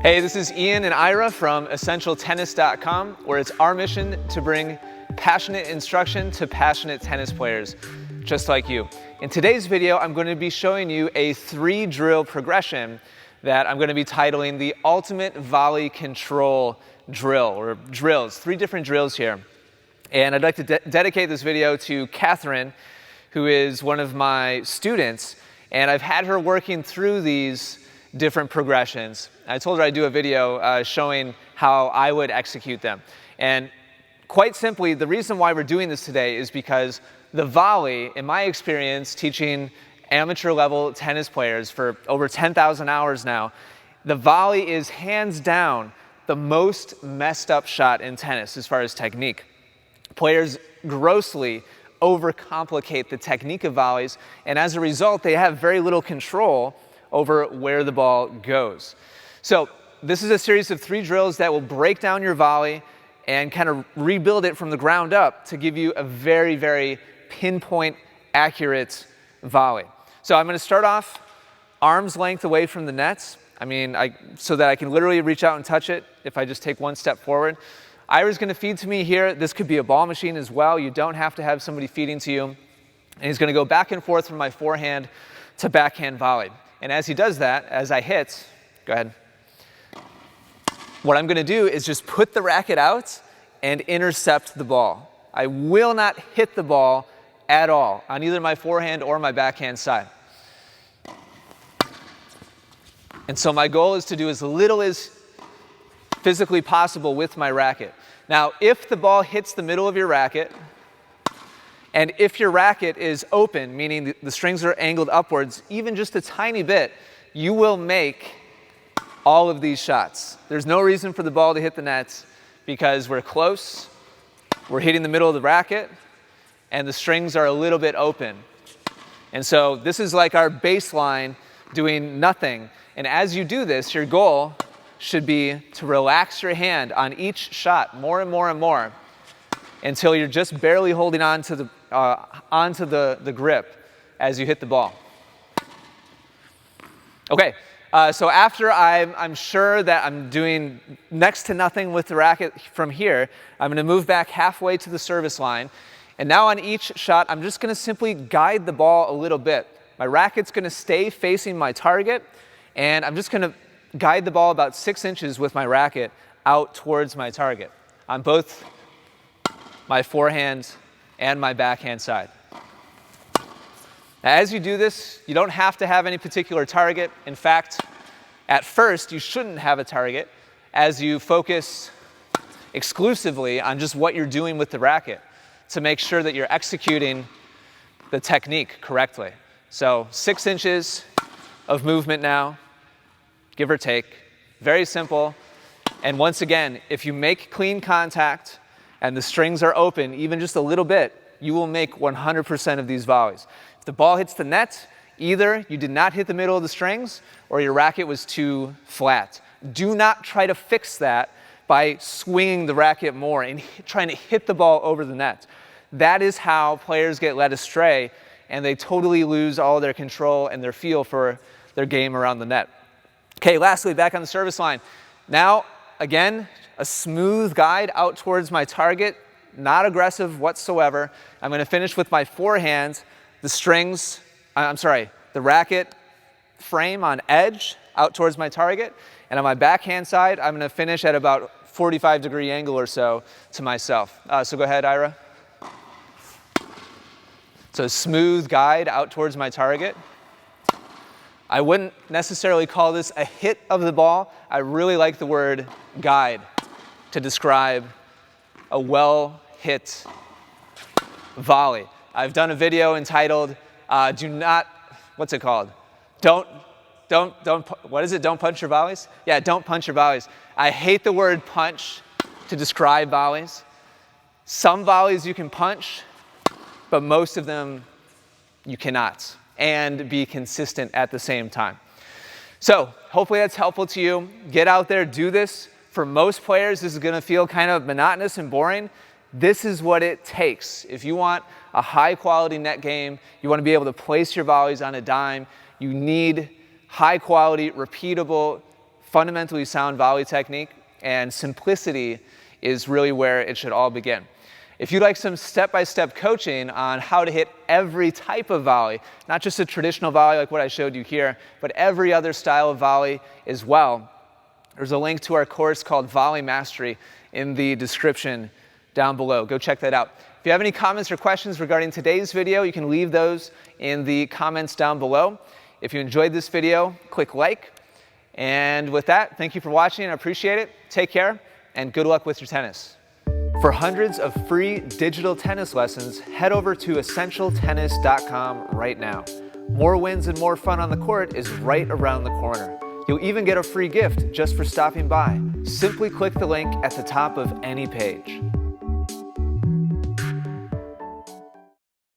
Hey, this is Ian and Ira from EssentialTennis.com, where it's our mission to bring passionate instruction to passionate tennis players just like you. In today's video, I'm going to be showing you a 3-drill progression that I'm going to be titling the Ultimate Volley Control Drill, or drills, 3 different drills here. And I'd like to dedicate this video to Catherine, who is one of my students, and I've had her working through these different progressions. I told her I'd do a video showing how I would execute them. And quite simply, the reason why we're doing this today is because the volley, in my experience teaching amateur level tennis players for over 10,000 hours now, the volley is hands down the most messed up shot in tennis as far as technique. Players grossly overcomplicate the technique of volleys, and as a result, they have very little control over where the ball goes. So this is a series of 3 drills that will break down your volley and kind of rebuild it from the ground up to give you a very, very pinpoint, accurate volley. So I'm going to start off arm's length away from the nets. So that I can literally reach out and touch it if I just take 1 step forward. Ira's going to feed to me here. This could be a ball machine as well. You don't have to have somebody feeding to you. And he's going to go back and forth from my forehand to backhand volley. And as he does that, as I hit, go ahead. What I'm going to do is just put the racket out and intercept the ball. I will not hit the ball at all on either my forehand or my backhand side. And so my goal is to do as little as physically possible with my racket. Now, if the ball hits the middle of your racket, and if your racket is open, meaning the strings are angled upwards, even just a tiny bit, you will make all of these shots. There's no reason for the ball to hit the nets because we're close, we're hitting the middle of the racket, and the strings are a little bit open. And so this is like our baseline doing nothing. And as you do this, your goal should be to relax your hand on each shot more and more and more until you're just barely holding on to onto the grip as you hit the ball. Okay, so after I'm sure that I'm doing next to nothing with the racket from here, I'm going to move back halfway to the service line. And now on each shot, I'm just going to simply guide the ball a little bit. My racket's going to stay facing my target, and I'm just going to guide the ball about 6 inches with my racket out towards my target on both my forehand and my backhand side. Now, as you do this, you don't have to have any particular target. In fact, at first, you shouldn't have a target as you focus exclusively on just what you're doing with the racket to make sure that you're executing the technique correctly. So 6 inches of movement now, give or take. Very simple. And once again, if you make clean contact and the strings are open, even just a little bit, you will make 100% of these volleys. If the ball hits the net, either you did not hit the middle of the strings or your racket was too flat. Do not try to fix that by swinging the racket more and trying to hit the ball over the net. That is how players get led astray and they totally lose all their control and their feel for their game around the net. Okay, lastly, back on the service line. Now, again, a smooth guide out towards my target, not aggressive whatsoever. I'm going to finish with my forehand, the racket frame on edge out towards my target. And on my backhand side, I'm going to finish at about 45-degree angle or so to myself. So go ahead, Ira. So a smooth guide out towards my target. I wouldn't necessarily call this a hit of the ball. I really like the word guide to describe a well-hit volley. I've done a video entitled, what is it, don't punch your volleys? Yeah, don't punch your volleys. I hate the word punch to describe volleys. Some volleys you can punch, but most of them you cannot, and be consistent at the same time. So hopefully that's helpful to you. Get out there, do this. For most players, this is going to feel kind of monotonous and boring. This is what it takes. If you want a high quality net game, you want to be able to place your volleys on a dime, you need high quality, repeatable, fundamentally sound volley technique, and simplicity is really where it should all begin. If you'd like some step-by-step coaching on how to hit every type of volley, not just a traditional volley like what I showed you here, but every other style of volley as well, there's a link to our course called Volley Mastery in the description down below. Go check that out. If you have any comments or questions regarding today's video, you can leave those in the comments down below. If you enjoyed this video, click like. And with that, thank you for watching. I appreciate it. Take care and good luck with your tennis. For hundreds of free digital tennis lessons, head over to essentialtennis.com right now. More wins and more fun on the court is right around the corner. You'll even get a free gift just for stopping by. Simply click the link at the top of any page.